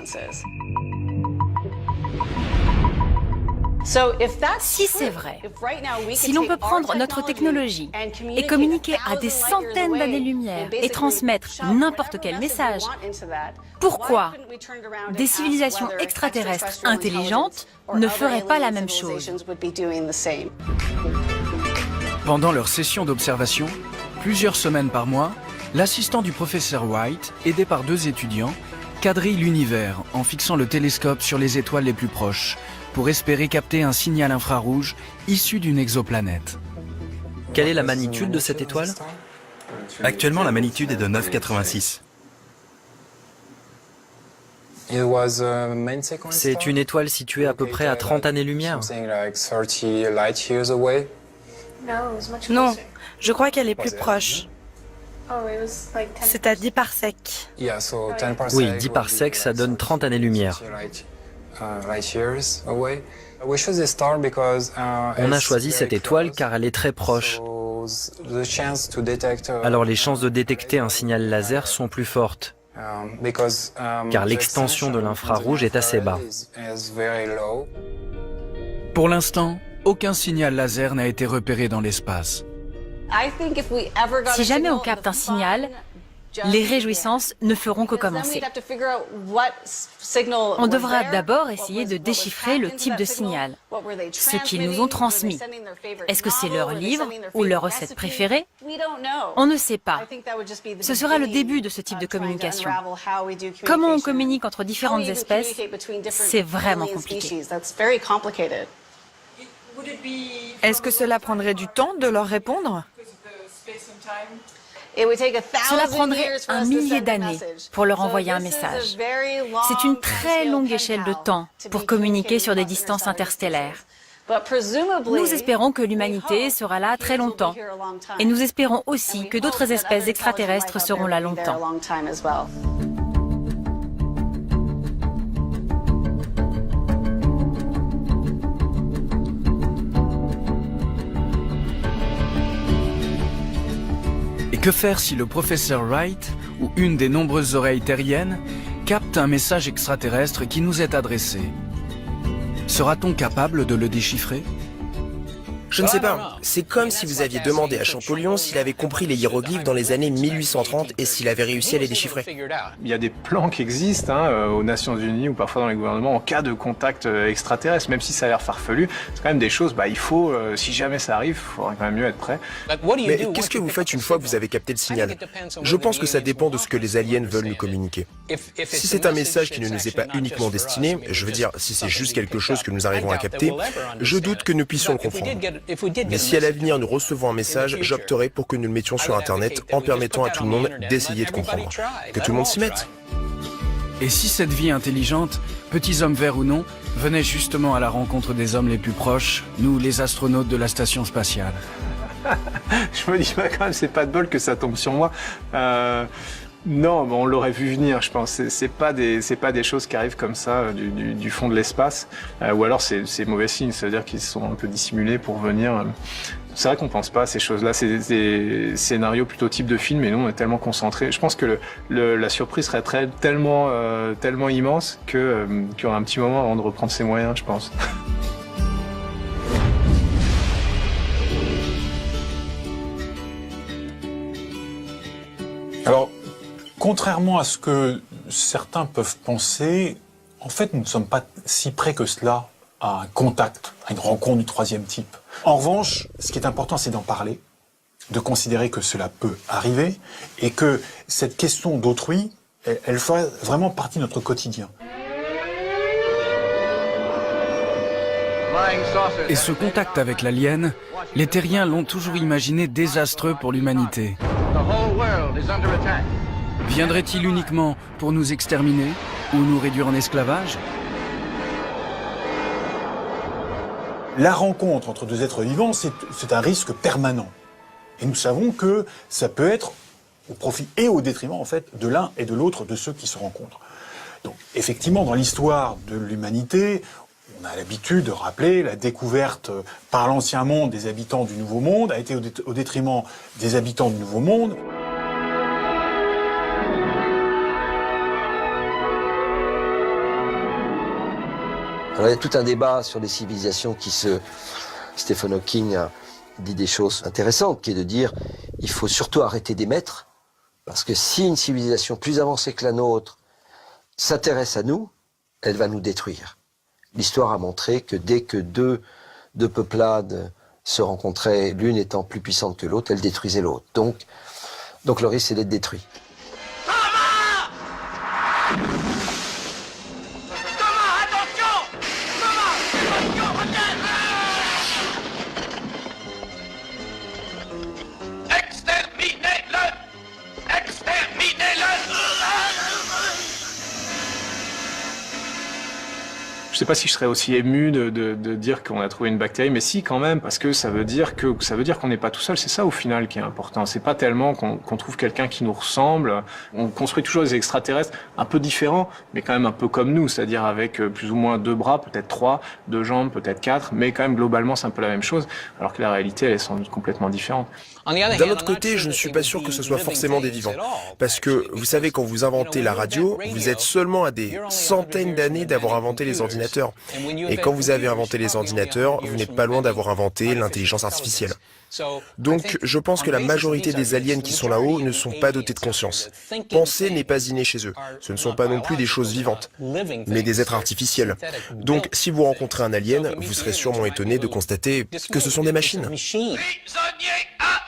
Si c'est vrai, si l'on peut prendre notre technologie et communiquer à des centaines d'années-lumière et transmettre n'importe quel message, pourquoi des civilisations extraterrestres intelligentes ne feraient pas la même chose? Pendant leur session d'observation, plusieurs semaines par mois, l'assistant du professeur White, aidé par 2 étudiants, quadrille l'univers en fixant le télescope sur les étoiles les plus proches, pour espérer capter un signal infrarouge issu d'une exoplanète. Quelle est la magnitude de cette étoile? Actuellement, la magnitude est de 9,86. C'est une étoile située à peu près à 30 années-lumière. Non, je crois qu'elle est plus proche. C'est à 10 parsecs. Oui, 10 parsecs, ça donne 30 années-lumière. On a choisi cette étoile car elle est très proche. Alors les chances de détecter un signal laser sont plus fortes, car l'extension de l'infrarouge est assez bas. Pour l'instant, aucun signal laser n'a été repéré dans l'espace. Si jamais on capte un signal, les réjouissances ne feront que commencer. On devra d'abord essayer de déchiffrer le type de signal, ce qu'ils nous ont transmis. Est-ce que c'est leur livre ou leur recette préférée? On ne sait pas. Ce sera le début de ce type de communication. Comment on communique entre différentes espèces, c'est vraiment compliqué. Est-ce que cela prendrait du temps de leur répondre? Cela prendrait 1 millier d'années pour leur envoyer un message. C'est une très longue échelle de temps pour communiquer sur des distances interstellaires. Nous espérons que l'humanité sera là très longtemps. Et nous espérons aussi que d'autres espèces extraterrestres seront là longtemps. Que faire si le professeur Wright, ou une des nombreuses oreilles terriennes, capte un message extraterrestre qui nous est adressé? Sera-t-on capable de le déchiffrer? Je ne sais pas. C'est comme si vous aviez demandé à Champollion s'il avait compris les hiéroglyphes dans les années 1830 et s'il avait réussi à les déchiffrer. Il y a des plans qui existent aux Nations Unies ou parfois dans les gouvernements en cas de contact extraterrestre, même si ça a l'air farfelu. C'est quand même des choses, il faut, si jamais ça arrive, il faudrait quand même mieux être prêt. Mais qu'est-ce que vous faites une fois que vous avez capté le signal? Je pense que ça dépend de ce que les aliens veulent nous communiquer. Si c'est un message qui ne nous est pas uniquement destiné, je veux dire, si c'est juste quelque chose que nous arrivons à capter, je doute que nous puissions le comprendre. Mais si à l'avenir nous recevons un message, j'opterai pour que nous le mettions sur Internet en permettant à tout le monde d'essayer de comprendre. Que tout le monde s'y mette. Et si cette vie intelligente, petits hommes verts ou non, venait justement à la rencontre des hommes les plus proches, nous les astronautes de la station spatiale? Je me dis quand même, c'est pas de bol que ça tombe sur moi. Non, on l'aurait vu venir, je pense. C'est pas des choses qui arrivent comme ça du fond de l'espace. Ou alors c'est mauvais signe, ça veut dire qu'ils sont un peu dissimulés pour venir. C'est vrai qu'on pense pas à ces choses-là. C'est des scénarios plutôt type de film, et nous on est tellement concentrés. Je pense que la surprise serait tellement immense qu'il y aura un petit moment avant de reprendre ses moyens, je pense. Alors, contrairement à ce que certains peuvent penser, en fait, nous ne sommes pas si près que cela à un contact, à une rencontre du troisième type. En revanche, ce qui est important, c'est d'en parler de considérer que cela peut arriver et que cette question d'autrui, elle ferait vraiment partie de notre quotidien. Et ce contact avec l'alien, les terriens l'ont toujours imaginé désastreux pour l'humanité. Viendrait-il uniquement pour nous exterminer ou nous réduire en esclavage? La rencontre entre deux êtres vivants, c'est un risque permanent. Et nous savons que ça peut être au profit et au détriment, en fait, de l'un et de l'autre de ceux qui se rencontrent. Donc, effectivement, dans l'histoire de l'humanité, on a l'habitude de rappeler la découverte par l'Ancien Monde des habitants du Nouveau Monde a été au détriment des habitants du Nouveau Monde. Alors, il y a tout un débat sur les civilisations Stephen Hawking a dit des choses intéressantes, qui est de dire il faut surtout arrêter d'émettre, parce que si une civilisation plus avancée que la nôtre s'intéresse à nous, elle va nous détruire. L'histoire a montré que dès que deux peuplades se rencontraient, l'une étant plus puissante que l'autre, elle détruisait l'autre. Donc le risque, c'est d'être détruit. Je sais pas si je serais aussi ému de dire qu'on a trouvé une bactérie, mais si quand même, parce que ça veut dire qu'on n'est pas tout seul. C'est ça au final qui est important. C'est pas tellement qu'on trouve quelqu'un qui nous ressemble. On construit toujours des extraterrestres un peu différents, mais quand même un peu comme nous, c'est-à-dire avec plus ou moins 2 bras, peut-être 3, 2 jambes, peut-être 4, mais quand même globalement c'est un peu la même chose, alors que la réalité elle est sans doute complètement différente. D'un autre côté, je ne suis pas sûr que ce soit forcément des vivants. Parce que, vous savez, quand vous inventez la radio, vous êtes seulement à des centaines d'années d'avoir inventé les ordinateurs. Et quand vous avez inventé les ordinateurs, vous n'êtes pas loin d'avoir inventé l'intelligence artificielle. Donc, je pense que la majorité des aliens qui sont là-haut ne sont pas dotés de conscience. Penser n'est pas inné chez eux. Ce ne sont pas non plus des choses vivantes, mais des êtres artificiels. Donc, si vous rencontrez un alien, vous serez sûrement étonné de constater que ce sont des machines.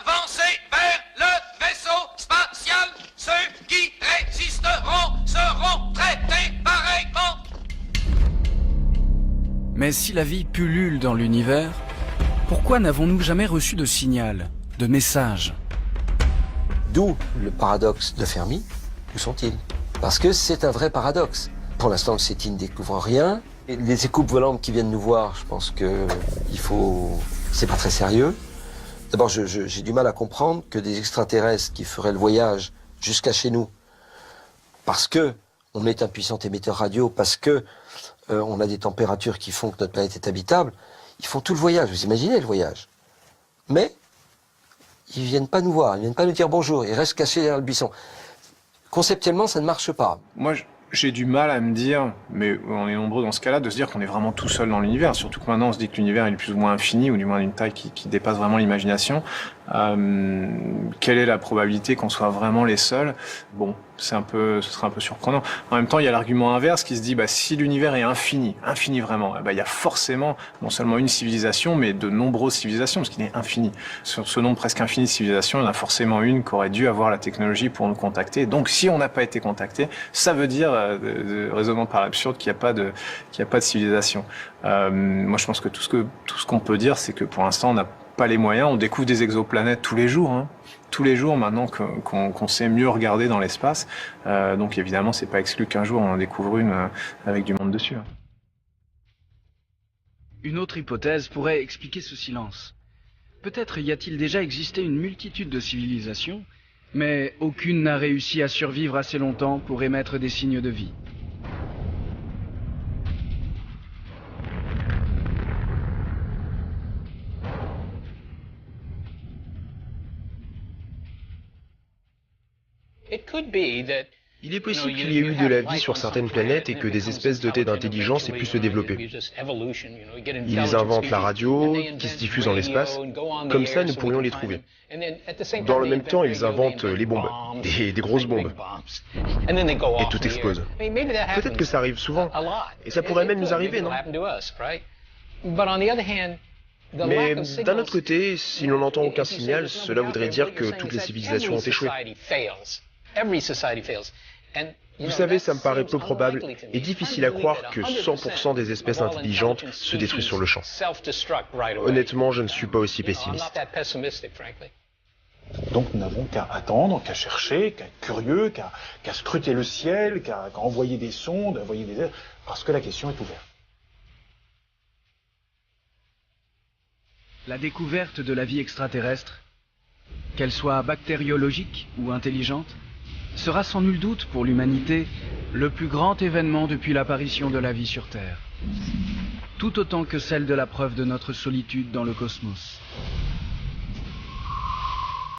Avancez vers le vaisseau spatial. Ceux qui résisteront seront traités pareillement. Mais si la vie pullule dans l'univers, pourquoi n'avons-nous jamais reçu de signal, de message? D'où le paradoxe de Fermi. Où sont-ils? Parce que c'est un vrai paradoxe. Pour l'instant, le SETI ne découvre rien. Et les écoupes volantes qui viennent nous voir, je pense que c'est pas très sérieux. D'abord, j'ai du mal à comprendre que des extraterrestres qui feraient le voyage jusqu'à chez nous, parce que on est un puissant émetteur radio, parce que on a des températures qui font que notre planète est habitable, ils font tout le voyage. Vous imaginez le voyage? Mais ils viennent pas nous voir, ils viennent pas nous dire bonjour, ils restent cachés derrière le buisson. Conceptuellement, ça ne marche pas. Moi, j'ai du mal à me dire, mais on est nombreux dans ce cas-là, de se dire qu'on est vraiment tout seul dans l'univers. Surtout que maintenant, on se dit que l'univers est plus ou moins infini, ou du moins d'une taille qui dépasse vraiment l'imagination. Quelle est la probabilité qu'on soit vraiment les seuls? Bon, ce serait un peu surprenant. En même temps, il y a l'argument inverse qui se dit, si l'univers est infini vraiment, il y a forcément non seulement une civilisation, mais de nombreuses civilisations, parce qu'il est infini. Sur ce nombre presque infini de civilisations, il y en a forcément une qui aurait dû avoir la technologie pour nous contacter. Donc, si on n'a pas été contacté, ça veut dire, raisonnement par l'absurde, qu'il n'y a pas de civilisation. Moi, je pense que tout ce qu'on peut dire, c'est que pour l'instant, on n'a pas les moyens. On découvre des exoplanètes tous les jours. Tous les jours, maintenant qu'on sait mieux regarder dans l'espace. Donc évidemment, c'est pas exclu qu'un jour on en découvre une avec du monde dessus. Une autre hypothèse pourrait expliquer ce silence. Peut-être y a-t-il déjà existé une multitude de civilisations, mais aucune n'a réussi à survivre assez longtemps pour émettre des signes de vie. Il est possible qu'il y ait eu de la vie sur certaines planètes et que des espèces dotées d'intelligence aient pu se développer. Ils inventent la radio, qui se diffuse dans l'espace. Comme ça, nous pourrions les trouver. Dans le même temps, ils inventent les bombes, des grosses bombes. Et tout explose. Peut-être que ça arrive souvent. Et ça pourrait même nous arriver, non? Mais d'un autre côté, si l'on n'entend aucun signal, cela voudrait dire que toutes les civilisations ont échoué. Vous savez, ça me paraît peu probable et difficile à croire que 100% des espèces intelligentes se détruisent sur le champ. Honnêtement, je ne suis pas aussi pessimiste. Donc nous n'avons qu'à attendre, qu'à chercher, qu'à être curieux, qu'à scruter le ciel, qu'à envoyer des sondes, envoyer des aides, parce que la question est ouverte. La découverte de la vie extraterrestre, qu'elle soit bactériologique ou intelligente, sera sans nul doute pour l'humanité le plus grand événement depuis l'apparition de la vie sur Terre, tout autant que celle de la preuve de notre solitude dans le cosmos.